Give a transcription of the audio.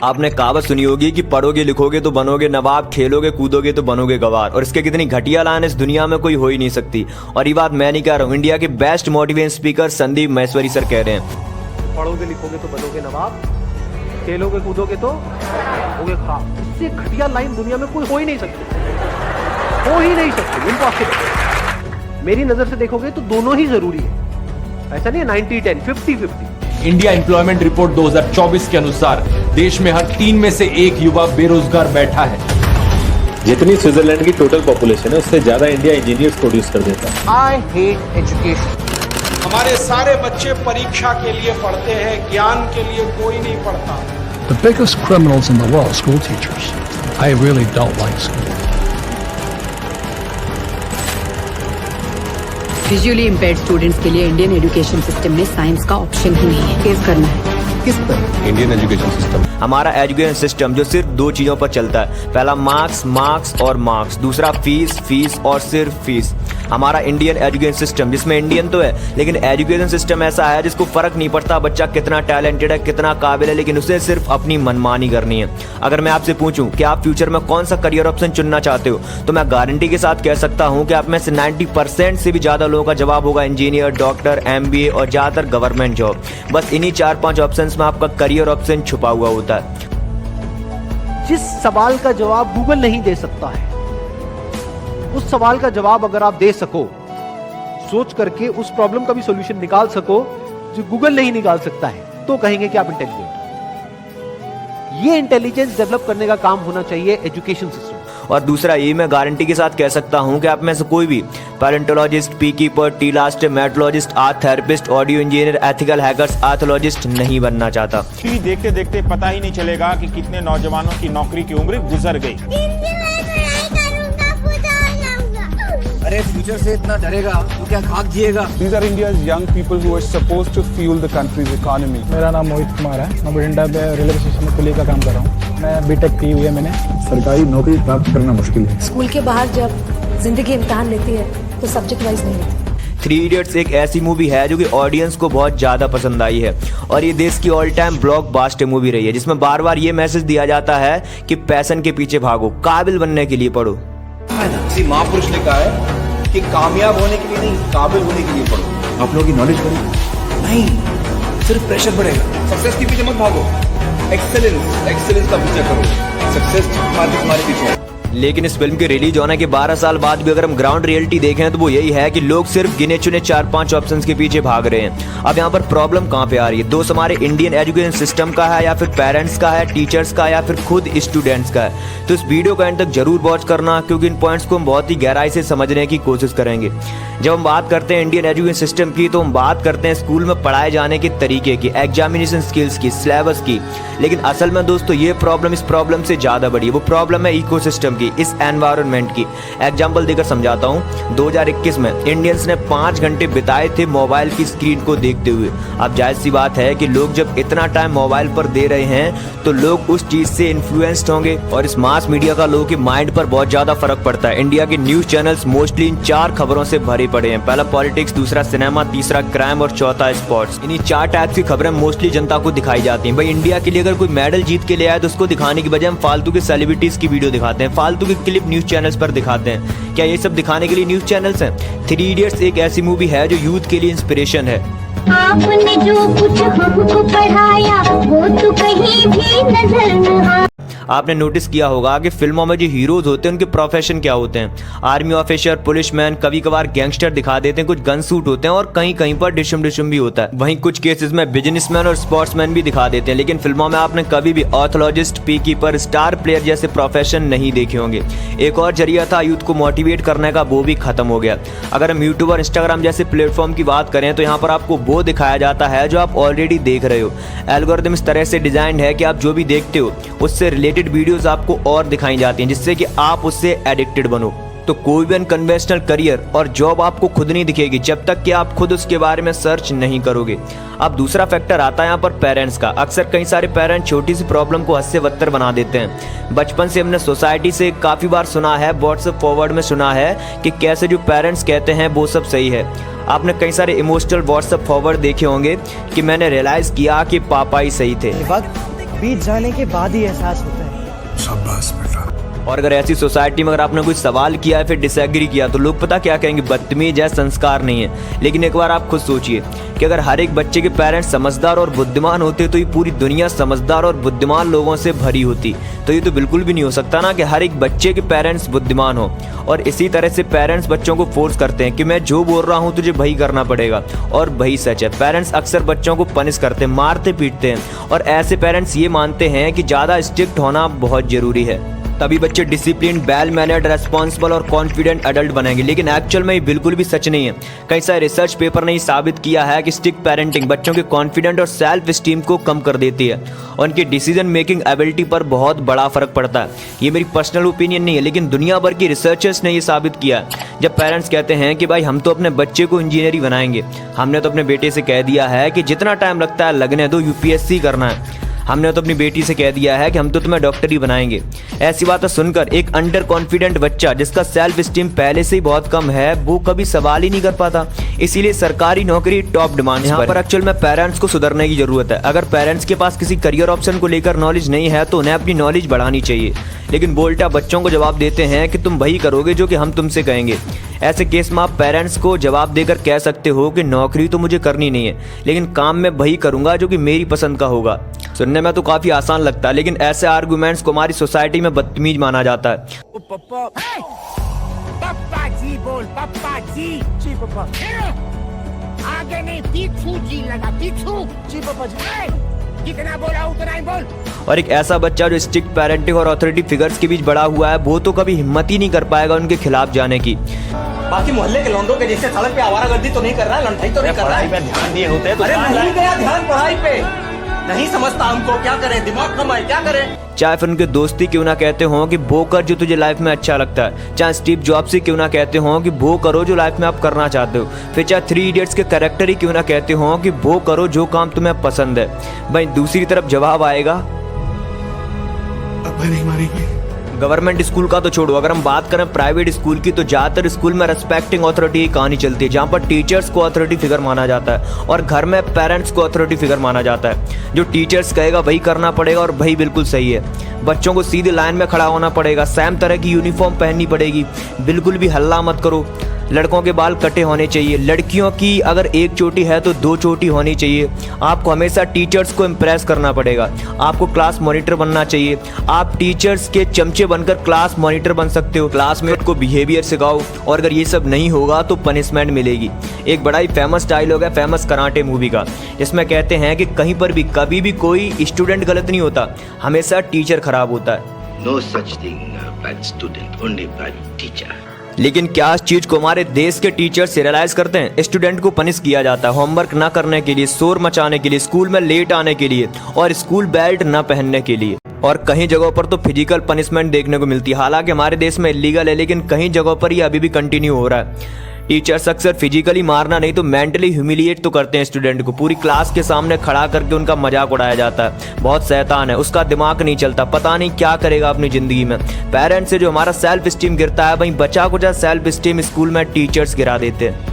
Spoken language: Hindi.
आपने कहावत सुनी होगी कि पढ़ोगे लिखोगे तो बनोगे नवाब, खेलोगे कूदोगे तो बनोगे गवार। और इसके कितनी घटिया लाइन इस दुनिया में कोई हो ही नहीं सकती। और ये बात मैं नहीं कह रहा हूँ, इंडिया के best motivation speaker Sandeep Maheshwari sir कह रहे हैं। पढ़ोगे लिखोगे तो बनोगे नवाब, खेलोगे कूदोगे तो होगे ख्वाब। इससे घटिया लाइन दुनिया में कोई हो ही नहीं सकती, हो ही नहीं सकती, इम्पॉसिबल। मेरी नजर से देखोगे तो दोनों ही जरूरी है, ऐसा नहीं है 90-10, 50-50। इंडिया एम्प्लॉयमेंट रिपोर्ट 2024 के अनुसार देश में हर 3 में से 1 युवा बेरोजगार बैठा है। जितनी स्विट्जरलैंड की टोटल पॉपुलेशन है उससे ज्यादा इंडिया इंजीनियर्स प्रोड्यूस कर देता है। I hate education. हमारे सारे बच्चे परीक्षा के लिए पढ़ते हैं, ज्ञान के लिए कोई नहीं पढ़ता। The biggest criminals in the world, school teachers. I really don't like school. Visually impaired students के लिए इंडियन एजुकेशन सिस्टम में साइंस का ऑप्शन ही नहीं है। फेस करना है किस पर? Indian education system. हमारा एजुकेशन सिस्टम जो सिर्फ 2 चीजों पर चलता है, पहला मार्क्स, मार्क्स और मार्क्स, दूसरा फीस, फीस और सिर्फ फीस। हमारा इंडियन एजुकेशन सिस्टम, जिसमें इंडियन तो है लेकिन एजुकेशन सिस्टम ऐसा है जिसको फर्क नहीं पड़ता बच्चा कितना टैलेंटेड है, कितना काबिल है, लेकिन उसे सिर्फ अपनी मनमानी करनी है। अगर मैं आपसे पूछूं कि आप फ्यूचर में कौन सा करियर ऑप्शन चुनना चाहते हो, तो मैं गारंटी के साथ कह सकता हूं कि आप में से 90% से भी ज्यादा लोगों का जवाब होगा इंजीनियर, डॉक्टर, MBA और ज्यादातर गवर्नमेंट जॉब। बस इन्हीं 4-5 ऑप्शन में आपका करियर ऑप्शन छुपा हुआ होता है। जिस सवाल का जवाब गूगल नहीं दे सकता है, उस सवाल का जवाब अगर आप दे सको, सोच करके उस प्रॉब्लम का भी सॉल्यूशन निकाल सको जो गूगल नहीं निकाल सकता है, तो कहेंगे कि आप इंटेलिजेंट। ये इंटेलिजेंस डेवलप करने का काम होना चाहिए एजुकेशन सिस्टम। और दूसरा ये मैं गारंटी के साथ कह सकता हूं कि आप में से कोई भी पैलेंटोलॉजिस्ट, पी कीपर, टी लास्ट, meteorologist, art therapist, audio engineer, ethical hackers, ornithologist नहीं बनना चाहता। देखते देखते पता ही नहीं चलेगा कि कितने नौजवानों की नौकरी की उम्र गुजर गई। अरे फ्यूचर से इतना डरेगा तो क्या खाक जिएगा? These are India's young people who are supposed to fuel the country's economy. मेरा नाम मोहित कुमार है। मैं बठिंडा में रेलवे स्टेशन में कुली का काम कर रहा हूँ। मैं बीटेक की हुई है मैंने। सरकारी नौकरी प्राप्त करना मुश्किल है। स्कूल के बाहर जब जिंदगी इम्तिहान लेती है तो सब्जेक्ट वाइज नहीं लेती। 3 इडियट्स एक ऐसी मूवी है जो कि ऑडियंस को बहुत ज़्यादा पसंद आई है और ये देश की ऑल टाइम ब्लॉकबस्टर मूवी रही है, जिसमें बार बार ये मैसेज दिया जाता है कि पैशन के पीछे भागो, काबिल बनने के लिए पढ़ो। किसी महापुरुष ने कहा है कि कामयाब होने के लिए नहीं, काबिल होने के लिए पढ़ो। आप लोगों की नॉलेज बढ़ी नहीं, सिर्फ प्रेशर बढ़ेगा। सक्सेस के पीछे मत भागो, एक्सेलेंस का पीछे करो। सक्सेस तुम्हारे पीछे है। लेकिन इस फिल्म के रिलीज होने के 12 साल बाद भी अगर हम ग्राउंड रियलिटी देखें तो वो यही है कि लोग सिर्फ गिने चुने 4-5 ऑप्शंस के पीछे भाग रहे हैं। अब यहाँ पर प्रॉब्लम कहाँ पे आ रही है? दोस्त हमारे इंडियन एजुकेशन सिस्टम का है या फिर पेरेंट्स का है, टीचर्स का या फिर खुद स्टूडेंट्स का है? तो इस वीडियो को एंड तक जरूर वॉच करना, क्योंकि इन पॉइंट्स को हम बहुत ही गहराई से समझने की कोशिश करेंगे। जब हम बात करते हैं इंडियन एजुकेशन सिस्टम की तो हम बात करते हैं स्कूल में पढ़ाए जाने के तरीके की, एग्जामिनेशन स्किल्स की, सिलेबस की। लेकिन असल में दोस्तों ये प्रॉब्लम इस प्रॉब्लम से ज्यादा बड़ी है। वो प्रॉब्लम है इकोसिस्टम की, इस एनवायरनमेंट की। एग्जाम्पल देकर समझाता हूँ। 2021 में इंडियंस ने 5 घंटे बिताए थे मोबाइल की स्क्रीन को देखते हुए। अब जाहिर सी बात है कि लोग जब इतना टाइम मोबाइल पर दे रहे हैं तो लोग उस चीज से इन्फ्लुएंस्ड होंगे और इस मास मीडिया का लोगों के माइंड पर बहुत ज्यादा फर्क पड़ता है। इंडिया के न्यूज चैनल्स मोस्टली इन 4 खबरों से भरे पड़े हैं। पहला पॉलिटिक्स, दूसरा सिनेमा, तीसरा क्राइम और चौथा स्पोर्ट्स। इन्हीं 4 टाइप की खबरें मोस्टली जनता को दिखाई जाती हैं। भाई इंडिया के लिए अगर कोई मेडल जीत के ले आए तो उसको दिखाने की बजाय हम फालतू के सेलिब्रिटीज की वीडियो दिखाते हैं, फालतू की क्लिप न्यूज चैनल्स पर दिखाते हैं। क्या ये सब दिखाने के लिए न्यूज चैनल्स हैं? 3 इडियट्स एक ऐसी मूवी है जो यूथ के लिए इंस्पिरेशन है। आपने जो कुछ हमको पढ़ाया वो तो कहीं भी नजर न आया। आपने नोटिस किया होगा कि फिल्मों में जो हीरोज होते हैं उनके प्रोफेशन क्या होते हैं? आर्मी ऑफिसर, पुलिसमैन, कभी कभार गैंगस्टर दिखा देते हैं, कुछ गन सूट होते हैं और कहीं कहीं पर डिशम भी होता है। वहीं कुछ केसेस में बिजनेसमैन और स्पोर्ट्समैन भी दिखा देते हैं। लेकिन फिल्मों में आपने कभी भी ऑर्थोलॉजिस्ट, पी कीपर, स्टार प्लेयर जैसे प्रोफेशन नहीं देखे होंगे। एक और जरिया था यूथ को मोटिवेट करने का, वो भी खत्म हो गया। अगर हम यूट्यूब और इंस्टाग्राम जैसे प्लेटफॉर्म की बात करें तो यहाँ पर आपको वो दिखाया जाता है जो आप ऑलरेडी देख रहे हो। एल्गोरिथम इस तरह से डिजाइंड है कि आप जो भी देखते हो उससे रिलेटेड वीडियोस आपको और दिखाई जाती हैं, जिससे कि आप उससे एडिक्टेड बनो। तो कोई भी अनकन्वेंशनल करियर और जॉब आपको खुद नहीं दिखेगी जब तक कि आप खुद उसके बारे में सर्च नहीं करोगे। अब दूसरा फैक्टर आता है यहाँ पर पेरेंट्स का। अक्सर कई सारे पेरेंट्स छोटी सी प्रॉब्लम को हास्य बदतर बना देते हैं। बचपन से हमने सोसाइटी से काफ़ी बार सुना है, व्हाट्सएप फॉरवर्ड में सुना है कि कैसे जो पेरेंट्स कहते हैं वो सब सही है। आपने कई सारे इमोशनल व्हाट्सएप फॉरवर्ड देखे होंगे कि मैंने रियलाइज़ किया कि पापा ही सही थे। बीत जाने के बाद ही एहसास होता है। शाबाश बेटा। और अगर ऐसी सोसाइटी में अगर आपने कोई सवाल किया है फिर डिसएग्री किया तो लोग पता क्या कहेंगे, बदतमीज है, संस्कार नहीं है। लेकिन एक बार आप खुद सोचिए कि अगर हर एक बच्चे के पेरेंट्स समझदार और बुद्धिमान होते तो ये पूरी दुनिया समझदार और बुद्धिमान लोगों से भरी होती। तो ये तो बिल्कुल भी नहीं हो सकता ना कि हर एक बच्चे के पेरेंट्स बुद्धिमान हो। और इसी तरह से पेरेंट्स बच्चों को फोर्स करते हैं कि मैं जो बोल रहा हूँ तुझे वही करना पड़ेगा, और वही सच है। पेरेंट्स अक्सर बच्चों को पनिश करते हैं, मारते पीटते हैं, और ऐसे पेरेंट्स ये मानते हैं कि ज़्यादा स्ट्रिक्ट होना बहुत ज़रूरी है, तभी बच्चे डिसिप्लिन, वेल मैनर्ड, रेस्पॉन्सिबल और कॉन्फिडेंट एडल्ट बनेंगे। लेकिन एक्चुअल में ये बिल्कुल भी सच नहीं है। कई सारे रिसर्च पेपर ने ये साबित किया है कि स्ट्रिक्ट पेरेंटिंग बच्चों के कॉन्फिडेंट और सेल्फ स्टीम को कम कर देती है और उनकी डिसीजन मेकिंग एबिलिटी पर बहुत बड़ा फर्क पड़ता है। ये मेरी पर्सनल ओपिनियन नहीं है, लेकिन दुनिया भर की रिसर्चर्स ने ये साबित किया है। जब पेरेंट्स कहते हैं कि भाई हम तो अपने बच्चे को इंजीनियर ही बनाएंगे, हमने तो अपने बेटे से कह दिया है कि जितना टाइम लगता है लगने दो, यूपीएससी करना है, हमने तो अपनी बेटी से कह दिया है कि हम तो तुम्हें डॉक्टर ही बनाएंगे। ऐसी बातें सुनकर एक अंडर कॉन्फिडेंट बच्चा जिसका सेल्फ स्टीम पहले से ही बहुत कम है वो कभी सवाल ही नहीं कर पाता। इसीलिए सरकारी नौकरी टॉप डिमांड यहाँ पर एक्चुअल में पेरेंट्स को सुधरने की जरूरत है। अगर पेरेंट्स के पास किसी करियर ऑप्शन को लेकर नॉलेज नहीं है तो उन्हें अपनी नॉलेज बढ़ानी चाहिए, लेकिन बोल्टा बच्चों को जवाब देते हैं कि तुम वही करोगे जो कि हम तुमसे कहेंगे। ऐसे केस में आप पेरेंट्स को जवाब देकर कह सकते हो कि नौकरी तो मुझे करनी नहीं है, लेकिन काम मैं वही करूंगा जो कि मेरी पसंद का होगा। सुनने में तो काफी आसान लगता है, लेकिन ऐसे आर्गुमेंट्स को हमारी सोसाइटी में बदतमीज माना जाता है। पप्पा जी बोल, पप्पा जी। जी पप्पा। आगे नहीं, पीछू जी लगा, पीछू। जी पप्पा जी। कितना बोला उतना ही बोल। और एक ऐसा बच्चा जो स्ट्रिक्ट पेरेंटिंग और अथॉरिटी फिगर्स के बीच बड़ा हुआ है वो तो कभी हिम्मत ही नहीं कर पाएगा उनके खिलाफ जाने की। बाकी मोहल्ले के लौंडों के जैसे सड़क पे आवारागर्दी तो नहीं कर रहा है, लंठाई तो नहीं कर रहा है। पढ़ाई पे ध्यान दिए होते तो। अरे नहीं गया ध्यान पढ़ाई पे, नहीं समझता हमको, क्या करें, दिमाग कम है, क्या करें। चाहे फिर उनके दोस्ती क्यों ना कहते हो कि वो कर जो तुझे लाइफ में अच्छा लगता है, चाहे स्टीव जॉब से क्यों ना कहते हो कि वो करो जो लाइफ में आप करना चाहते हो, फिर चाहे 3 इडियट्स के कैरेक्टर ही क्यों ना कहते हो कि वो करो जो काम तुम्हें पसंद है, भाई दूसरी तरफ जवाब आएगा अब नहीं मारेंगे। गवर्नमेंट स्कूल का तो छोड़ो, अगर हम बात करें प्राइवेट स्कूल की तो ज़्यादातर स्कूल में रेस्पेक्टिंग अथॉरिटी की कहानी चलती है, जहाँ पर टीचर्स को अथॉरिटी फिगर माना जाता है और घर में पेरेंट्स को अथॉरिटी फिगर माना जाता है। जो टीचर्स कहेगा वही करना पड़ेगा और वही बिल्कुल सही है। बच्चों को सीधे लाइन में खड़ा होना पड़ेगा, सेम तरह की यूनिफॉर्म पहननी पड़ेगी, बिल्कुल भी हल्ला मत करो। लड़कों के बाल कटे होने चाहिए, लड़कियों की अगर एक चोटी है तो 2 चोटी होनी चाहिए। आपको हमेशा टीचर्स को इम्प्रेस करना पड़ेगा, आपको क्लास मॉनिटर बनना चाहिए। आप टीचर्स के चमचे बनकर क्लास मॉनिटर बन सकते हो, क्लासमेट को बिहेवियर सिखाओ, और अगर ये सब नहीं होगा तो पनिशमेंट मिलेगी। एक बड़ा ही फेमस डायलॉग है फेमस कराटे मूवी का, जिसमें कहते हैं कि कहीं पर भी कभी भी कोई स्टूडेंट गलत नहीं होता, हमेशा टीचर खराब होता है। No such thing, bad student, only bad teacher. लेकिन क्या इस चीज को हमारे देश के टीचर्स रियलाइज करते हैं? स्टूडेंट को पनिश किया जाता है होमवर्क ना करने के लिए, शोर मचाने के लिए, स्कूल में लेट आने के लिए और स्कूल बेल्ट ना पहनने के लिए। और कहीं जगहों पर तो फिजिकल पनिशमेंट देखने को मिलती है। हालांकि हमारे देश में इलीगल है, लेकिन कहीं जगहों पर ये अभी भी कंटिन्यू हो रहा है। टीचर्स अक्सर फिजिकली मारना नहीं तो मेंटली ह्यूमिलिएट तो करते हैं स्टूडेंट को, पूरी क्लास के सामने खड़ा करके उनका मजाक उड़ाया जाता है। बहुत शैतान है, उसका दिमाग नहीं चलता, पता नहीं क्या करेगा अपनी ज़िंदगी में। पेरेंट्स से जो हमारा सेल्फ स्टीम गिरता है, वहीं बचा कुचा सेल्फ स्टीम स्कूल में टीचर्स गिरा देते हैं।